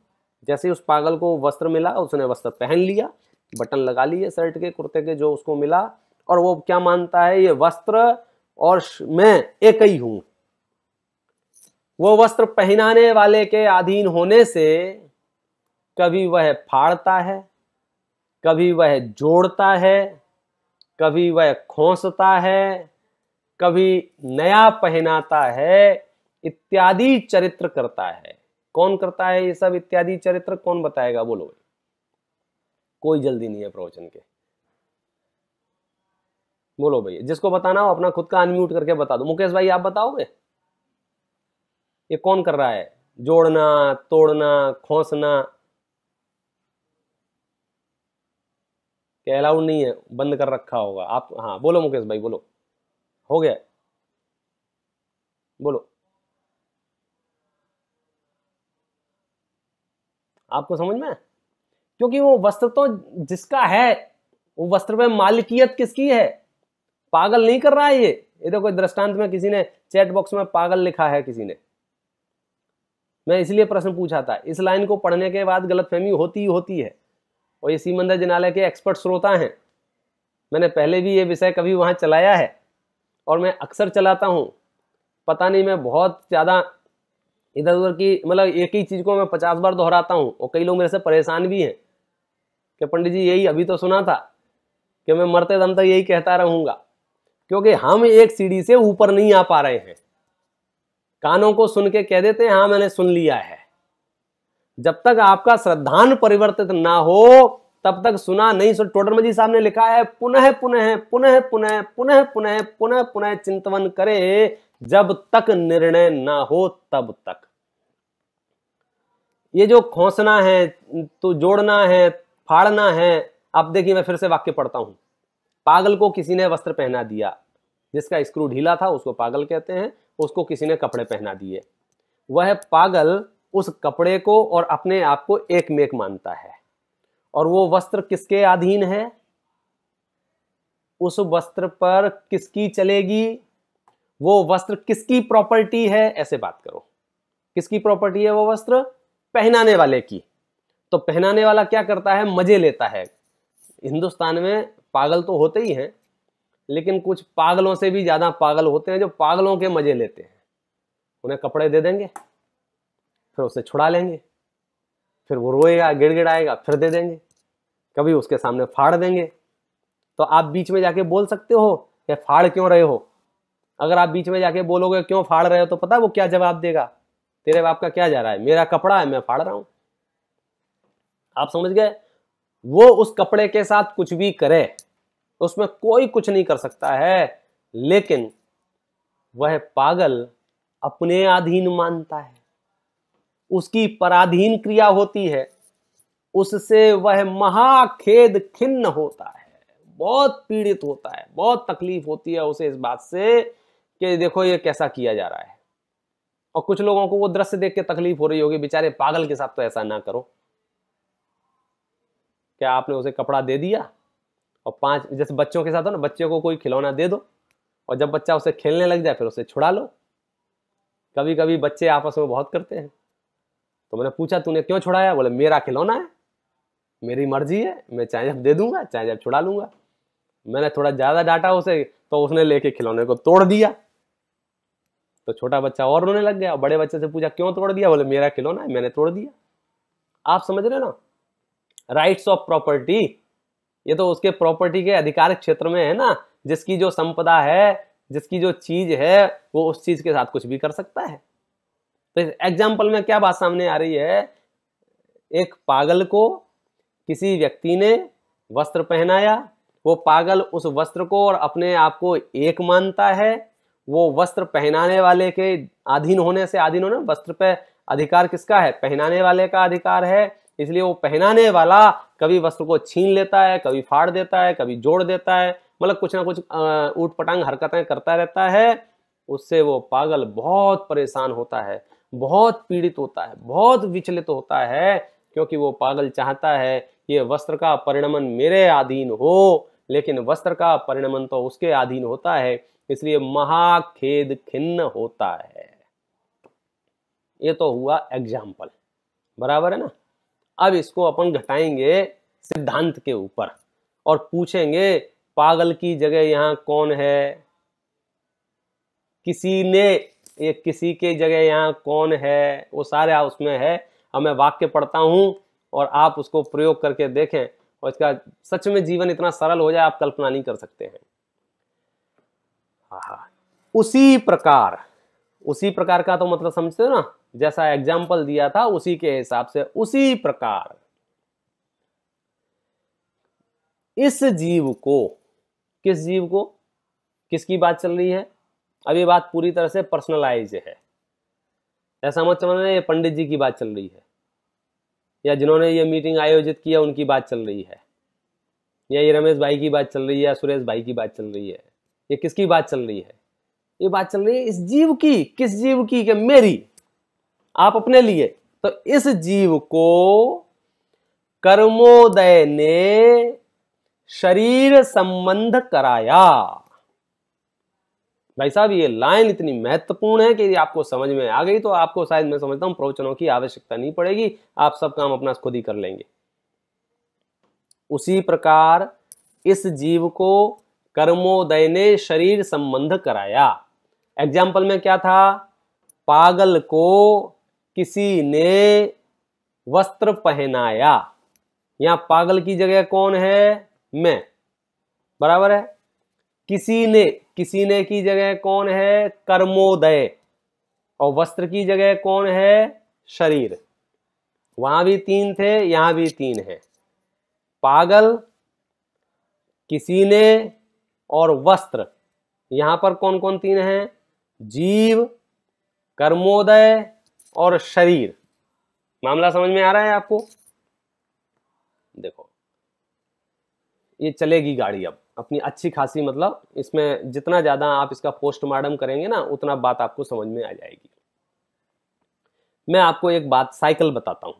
जैसे उस पागल को वस्त्र मिला, उसने वस्त्र पहन लिया, बटन लगा लिए शर्ट के, कुर्ते के, जो उसको मिला, और वो क्या मानता है, ये वस्त्र और मैं एक ही हूं। वो वस्त्र पहनाने वाले के अधीन होने से कभी वह फाड़ता है, कभी वह जोड़ता है, कभी वह खोसता है, कभी नया पहनाता है, इत्यादि चरित्र करता है। कौन करता है ये सब इत्यादि चरित्र? कौन बताएगा? बोलो। कोई जल्दी नहीं है प्रवचन के। बोलो भैया, जिसको बताना हो अपना खुद का अनम्यूट करके बता दो। मुकेश भाई आप बताओगे ये कौन कर रहा है? जोड़ना, तोड़ना, खोसना क्या अलाउड नहीं है? बंद कर रखा होगा आप। हाँ बोलो मुकेश भाई, बोलो। हो गया, बोलो। आपको समझ में? क्योंकि वो वस्त्र तो जिसका है, वो वस्त्र पे मालिकियत किसकी है? पागल नहीं कर रहा है ये देखो दृष्टांत में किसी ने चैट बॉक्स में पागल लिखा है किसी ने। मैं इसलिए प्रश्न पूछा था, इस लाइन को पढ़ने के बाद गलतफहमी होती ही होती है, और ये सीमंदर जिनालय के एक्सपर्ट श्रोता हैं। मैंने पहले भी ये विषय कभी वहां चलाया है, और मैं अक्सर चलाता हूं। पता नहीं, मैं बहुत ज्यादा इधर उधर की, मतलब एक ही चीज को मैं 50 बार दोहराता हूं, और कई लोग मेरे से परेशान भी हैं कि पंडित जी यही अभी तो सुना था, कि मैं मरते दम तक यही कहता रहूंगा। क्योंकि हम एक सीढ़ी से ऊपर नहीं आ पा रहे हैं। कानों को सुन के कह देते हैं हाँ मैंने सुन लिया है। जब तक आपका श्रद्धान परिवर्तित ना हो तब तक सुना नहीं सुन। टोडरमल जी साहब ने लिखा है, पुनः पुनः पुनः पुनः पुनः पुनः पुनः पुनः चिंतवन करे जब तक निर्णय ना हो तब तक। ये जो खोसना है, तो जोड़ना है, फाड़ना है। अब देखिए मैं फिर से वाक्य पढ़ता हूं। पागल को किसी ने वस्त्र पहना दिया, जिसका स्क्रू ढीला था उसको पागल कहते हैं। उसको किसी ने कपड़े पहना दिए। वह पागल उस कपड़े को और अपने आप को एक मेक मानता है। और वो वस्त्र किसके अधीन है? उस वस्त्र पर किसकी चलेगी? वो वस्त्र किसकी प्रॉपर्टी है? ऐसे बात करो, किसकी प्रॉपर्टी है वो वस्त्र? पहनाने वाले की। तो पहनाने वाला क्या करता है? मजे लेता है। हिंदुस्तान में पागल तो होते ही हैं, लेकिन कुछ पागलों से भी ज्यादा पागल होते हैं जो पागलों के मजे लेते हैं। उन्हें कपड़े दे देंगे, फिर उसे छुड़ा लेंगे, फिर वो रोएगा, गिड़गिड़ाएगा, फिर दे देंगे, कभी उसके सामने फाड़ देंगे। तो आप बीच में जाके बोल सकते हो कि फाड़ क्यों रहे हो? अगर आप बीच में जाके बोलोगे क्यों फाड़ रहे हो, तो पता है वो क्या जवाब देगा? तेरे बाप का क्या जा रहा है, मेरा कपड़ा है मैं फाड़ रहा हूं। आप समझ गए? वो उस कपड़े के साथ कुछ भी करे, उसमें कोई कुछ नहीं कर सकता है, लेकिन वह पागल अपने अधीन मानता है। उसकी पराधीन क्रिया होती है, उससे वह महाखेद खिन्न होता है, बहुत पीड़ित होता है, बहुत तकलीफ होती है उसे इस बात से कि देखो ये कैसा किया जा रहा है। और कुछ लोगों को वो दृश्य देख के तकलीफ हो रही होगी, बेचारे पागल के साथ तो ऐसा ना करो। क्या आपने उसे कपड़ा दे दिया और 5, जैसे बच्चों के साथ हो ना, बच्चे को कोई खिलौना दे दो और जब बच्चा उसे खेलने लग जाए फिर उसे छुड़ा लो। कभी कभी बच्चे आपस में बहुत करते हैं। तो मैंने पूछा तूने क्यों छुड़ाया? बोले मेरा खिलौना है, मेरी मर्जी है, मैं चाहे जब दे दूंगा चाहे जब छुड़ा लूंगा। मैंने थोड़ा ज्यादा डांटा उसे, तो उसने लेके खिलौने को तोड़ दिया। तो छोटा बच्चा और रोने लग गया। बड़े बच्चे से पूछा क्यों तोड़ दिया? बोले मेरा खिलौना है, मैंने तोड़ दिया। आप समझ रहे ना? राइट्स ऑफ प्रॉपर्टी ये तो उसके प्रॉपर्टी के अधिकार क्षेत्र में है ना, जिसकी जो संपदा है, जिसकी जो चीज है, वो उस चीज के साथ कुछ भी कर सकता है। तो इस एग्जाम्पल में क्या बात सामने आ रही है, एक पागल को किसी व्यक्ति ने वस्त्र पहनाया, वो पागल उस वस्त्र को और अपने आप को एक मानता है, वो वस्त्र पहनाने वाले के अधीन होने से, अधीन होने, वस्त्र पे अधिकार किसका है, पहनाने वाले का अधिकार है, इसलिए वो पहनाने वाला कभी वस्त्र को छीन लेता है, कभी फाड़ देता है, कभी जोड़ देता है, मतलब कुछ ना कुछ ऊट पटांग हरकतें करता रहता है। उससे वो पागल बहुत परेशान होता है, बहुत पीड़ित होता है, बहुत विचलित होता है, क्योंकि वो पागल चाहता है ये वस्त्र का परिणमन मेरे अधीन हो, लेकिन वस्त्र का परिणमन तो उसके अधीन होता है, इसलिए महाखेद खिन्न होता है। ये तो हुआ एग्जाम्पल, बराबर है ना। अब इसको अपन घटाएंगे सिद्धांत के ऊपर और पूछेंगे पागल की जगह यहां कौन है, किसी ने, ये किसी के जगह यहां कौन है, वो सारे उसमें है। अब मैं वाक्य पढ़ता हूं और आप उसको प्रयोग करके देखें और इसका सच में जीवन इतना सरल हो जाए आप कल्पना नहीं कर सकते हैं। उसी प्रकार, उसी प्रकार का तो मतलब समझते हो ना, जैसा एग्जाम्पल दिया था उसी के हिसाब से, उसी प्रकार इस जीव को, किस जीव को, किसकी बात चल रही है, अब ये बात पूरी तरह से पर्सनलाइज है, ऐसा मत समझना ये पंडित जी की बात चल रही है, या जिन्होंने ये मीटिंग आयोजित किया उनकी बात चल रही है, या ये रमेश भाई की बात चल रही है, या सुरेश भाई की बात चल रही है। ये किसकी बात चल रही है, ये बात चल रही है इस जीव की। किस जीव की, कि मेरी, आप अपने लिए। तो इस जीव को कर्मोदय ने शरीर संबंध कराया। भाई साहब ये लाइन इतनी महत्वपूर्ण है कि यदि आपको समझ में आ गई तो आपको शायद, मैं समझता हूं, प्रवचनों की आवश्यकता नहीं पड़ेगी, आप सब काम अपना खुद ही कर लेंगे। उसी प्रकार इस जीव को कर्मोदय ने शरीर संबंध कराया। एग्जाम्पल में क्या था, पागल को किसी ने वस्त्र पहनाया। यहां पागल की जगह कौन है, मैं, बराबर है। किसी ने, किसी ने की जगह कौन है, कर्मोदय, और वस्त्र की जगह कौन है, शरीर। वहां भी तीन थे, यहां भी तीन है, पागल, किसी ने और वस्त्र। यहां पर कौन कौन तीन हैं, जीव, कर्मोदय और शरीर। मामला समझ में आ रहा है आपको। देखो ये चलेगी गाड़ी अब अपनी अच्छी खासी, मतलब इसमें जितना ज्यादा आप इसका पोस्टमार्टम करेंगे ना उतना बात आपको समझ में आ जाएगी। मैं आपको एक बात साइकिल बताता हूं,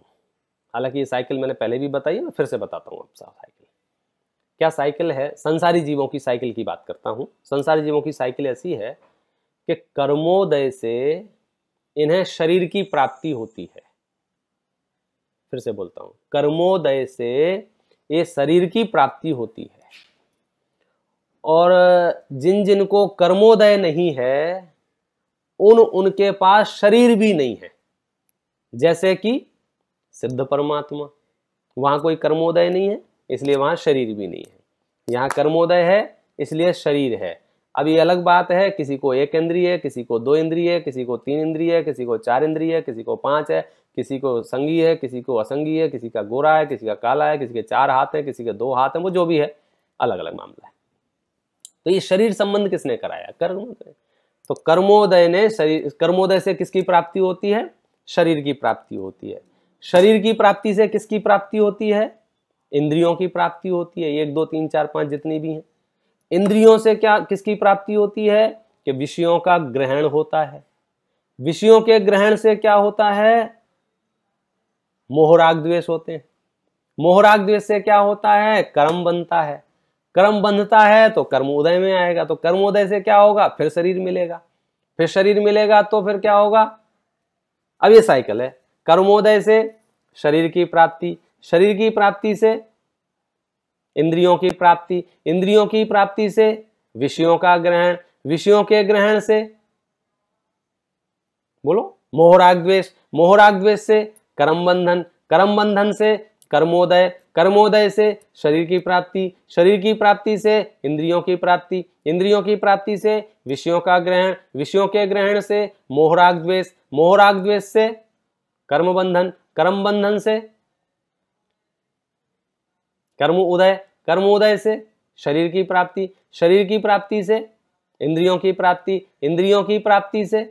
हालांकि ये साइकिल मैंने पहले भी बताई है, मैं फिर से बताता हूं आपसे। साइकिल क्या, साइकिल है संसारी जीवों की साइकिल की बात करता हूं। संसारी जीवों की साइकिल ऐसी है कि कर्मोदय से इन्हें शरीर की प्राप्ति होती है। फिर से बोलता हूं, कर्मोदय से ये शरीर की प्राप्ति होती है, और जिन जिनको कर्मोदय नहीं है उनके पास शरीर भी नहीं है। जैसे कि सिद्ध परमात्मा, वहां कोई कर्मोदय नहीं है इसलिए वहां शरीर भी नहीं है, यहाँ कर्मोदय है इसलिए शरीर है। अब ये अलग बात है, किसी को एक इंद्रिय, किसी को दो इंद्रिय, किसी को तीन इंद्रिय, किसी को चार इंद्रिय, किसी को पांच है, किसी को संगी है, किसी को असंगी है, किसी का गोरा है, किसी का काला है, किसी के चार हाथ है, किसी के दो हाथ है, वो जो भी है अलग अलग मामला है। तो ये शरीर संबंध किसने कराया, कर्मोदय। तो कर्मोदय ने शरीर, कर्मोदय से किसकी प्राप्ति होती है, शरीर की प्राप्ति होती है। शरीर की प्राप्ति से किसकी प्राप्ति होती है, इंद्रियों की प्राप्ति होती है, एक दो तीन चार पांच जितनी भी हैं। इंद्रियों से क्या, किसकी प्राप्ति होती है, कि विषयों का ग्रहण होता है। विषयों के ग्रहण से क्या होता है, मोहराग द्वेष होते हैं। मोहराग द्वेष से क्या होता है, कर्म बनता है। कर्म बंधता है तो कर्मोदय में आएगा, तो कर्मोदय से क्या होगा, फिर शरीर मिलेगा, फिर शरीर मिलेगा तो फिर क्या होगा। अब ये साइकिल है, कर्मोदय से शरीर की प्राप्ति, शरीर की प्राप्ति से इंद्रियों की प्राप्ति, इंद्रियों की प्राप्ति से विषयों का ग्रहण, विषयों के ग्रहण से बोलो मोहराग द्वेष, मोहराग द्वेष से कर्म बंधन, कर्म बंधन से कर्मोदय, कर्मोदय से शरीर की प्राप्ति, शरीर की प्राप्ति से इंद्रियों की प्राप्ति, इंद्रियों की प्राप्ति से विषयों का ग्रहण, विषयों के ग्रहण से मोहराग द्वेष, मोहराग द्वेष से कर्म बंधन, कर्म बंधन से कर्म उदय, कर्म उदय से शरीर की प्राप्ति, शरीर की प्राप्ति से इंद्रियों की प्राप्ति, इंद्रियों की प्राप्ति से,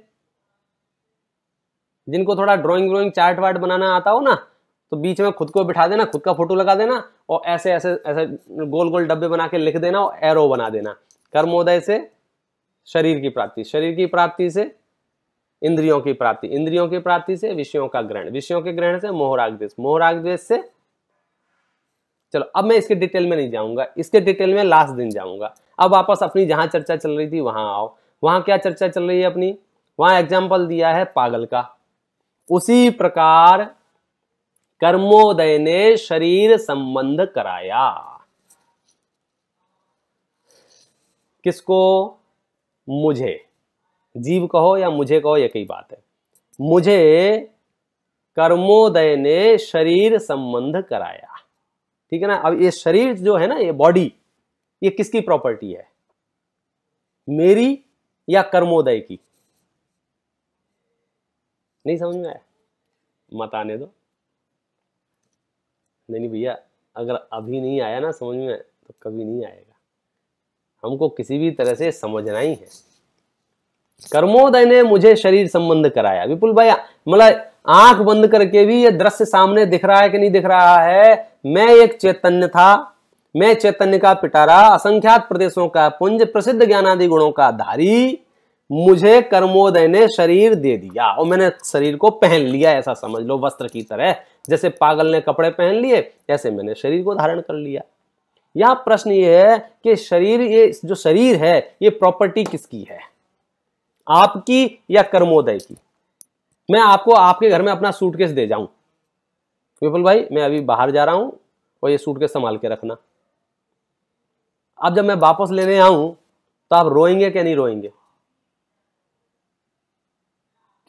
जिनको थोड़ा ड्राइंग चार्ट वार्ट बनाना आता हो ना, तो बीच में खुद को बिठा देना, खुद का फोटो लगा देना और ऐसे ऐसे ऐसे गोल गोल डब्बे बना के लिख देना और एरो बना देना। कर्मोदय से शरीर की प्राप्ति, शरीर की प्राप्ति से इंद्रियों की प्राप्ति, इंद्रियों की प्राप्ति से विषयों का ग्रहण, विषयों के ग्रहण से मोहराग द्वेष, मोहराग द्वेष से, चलो अब मैं इसके डिटेल में नहीं जाऊंगा, इसके डिटेल में लास्ट दिन जाऊंगा। अब वापस अपनी जहां चर्चा चल रही थी वहां आओ। वहां क्या चर्चा चल रही है अपनी? वहां एग्जाम्पल दिया है पागल का। उसी प्रकार कर्मोदय ने शरीर संबंध कराया। किसको? मुझे। जीव कहो या मुझे कहो, एक ही बात है। मुझे कर्मोदय ने शरीर संबंध कराया। ठीक है ना। अब ये शरीर जो है ना, ये बॉडी, ये किसकी प्रॉपर्टी है? मेरी या कर्मोदय की? नहीं समझ में आया? मत आने दो। नहीं भैया, अगर अभी नहीं आया ना समझ में तो कभी नहीं आएगा। हमको किसी भी तरह से समझना ही है। कर्मोदय ने मुझे शरीर संबंध कराया। विपुल भाई, मतलब आंख बंद करके भी ये दृश्य सामने दिख रहा है कि नहीं दिख रहा है? मैं एक चैतन्य था, मैं चैतन्य का पिटारा, असंख्यात प्रदेशों का पुंज, प्रसिद्ध ज्ञानादि गुणों का धारी, मुझे कर्मोदय ने शरीर दे दिया और मैंने शरीर को पहन लिया। ऐसा समझ लो, वस्त्र की तरह। जैसे पागल ने कपड़े पहन लिए, ऐसे मैंने शरीर को धारण कर लिया। यहां प्रश्न ये है कि शरीर, ये जो शरीर है, ये प्रॉपर्टी किसकी है? आपकी या कर्मोदय की? मैं आपको आपके घर में अपना सूटकेस दे जाऊं, विपुल भाई मैं अभी बाहर जा रहा हूं और ये सूटकेस संभाल के रखना। अब जब मैं वापस लेने आऊं तो आप रोएंगे क्या नहीं रोएंगे?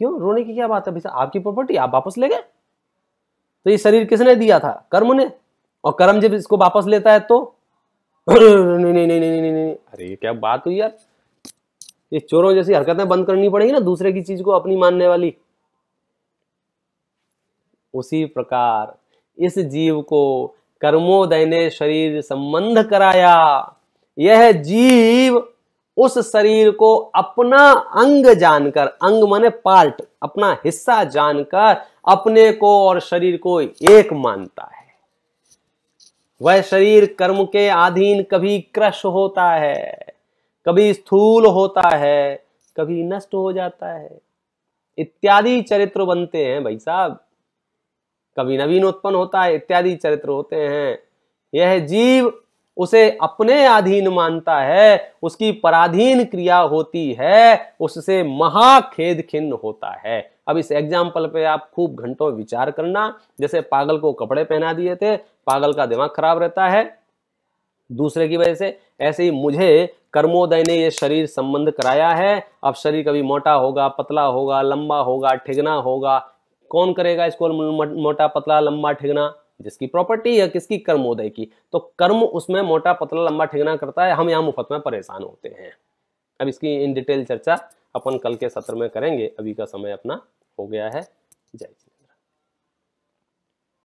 क्यों रोने की क्या बात है भैया? आपकी प्रॉपर्टी, आप वापस ले गए। तो ये शरीर किसने दिया था? कर्म ने। और कर्म जब इसको वापस लेता है तो नहीं नहीं नहीं नहीं नहीं, अरे ये क्या बात हुई यार? ये चोरों जैसी हरकतें बंद करनी पड़ेगी ना, दूसरे की चीज को अपनी मानने वाली। उसी प्रकार इस जीव को कर्मोदय ने शरीर संबंध कराया। यह जीव उस शरीर को अपना अंग जानकर, अंग माने पार्ट, अपना हिस्सा जानकर अपने को और शरीर को एक मानता है। वह शरीर कर्म के अधीन कभी क्रश होता है, कभी स्थूल होता है, कभी नष्ट हो जाता है, इत्यादि चरित्र बनते हैं भाई साहब। कभी नवीन उत्पन्न होता है, इत्यादि चरित्र होते हैं। यह जीव उसे अपने अधीन मानता है, उसकी पराधीन क्रिया होती है, उससे महाखेद खिन्न होता है। अब इस एग्जाम्पल पे आप खूब घंटों विचार करना। जैसे पागल को कपड़े पहना दिए थे, पागल का दिमाग खराब रहता है दूसरे की वजह से, ऐसे ही मुझे कर्मोदय ने ये शरीर संबंध कराया है। अब शरीर कभी मोटा होगा, पतला होगा, लंबा होगा, ठिगना होगा। कौन करेगा इसको मोटा पतला लंबा ठिगना? जिसकी प्रॉपर्टी है, किसकी? कर्मोदय की। तो कर्म उसमें मोटा पतला लंबा ठिगना करता है, हम यहाँ मुफ्त में परेशान होते हैं। अब इसकी इन डिटेल चर्चा अपन कल के सत्र में करेंगे। अभी का समय अपना हो गया है। जय।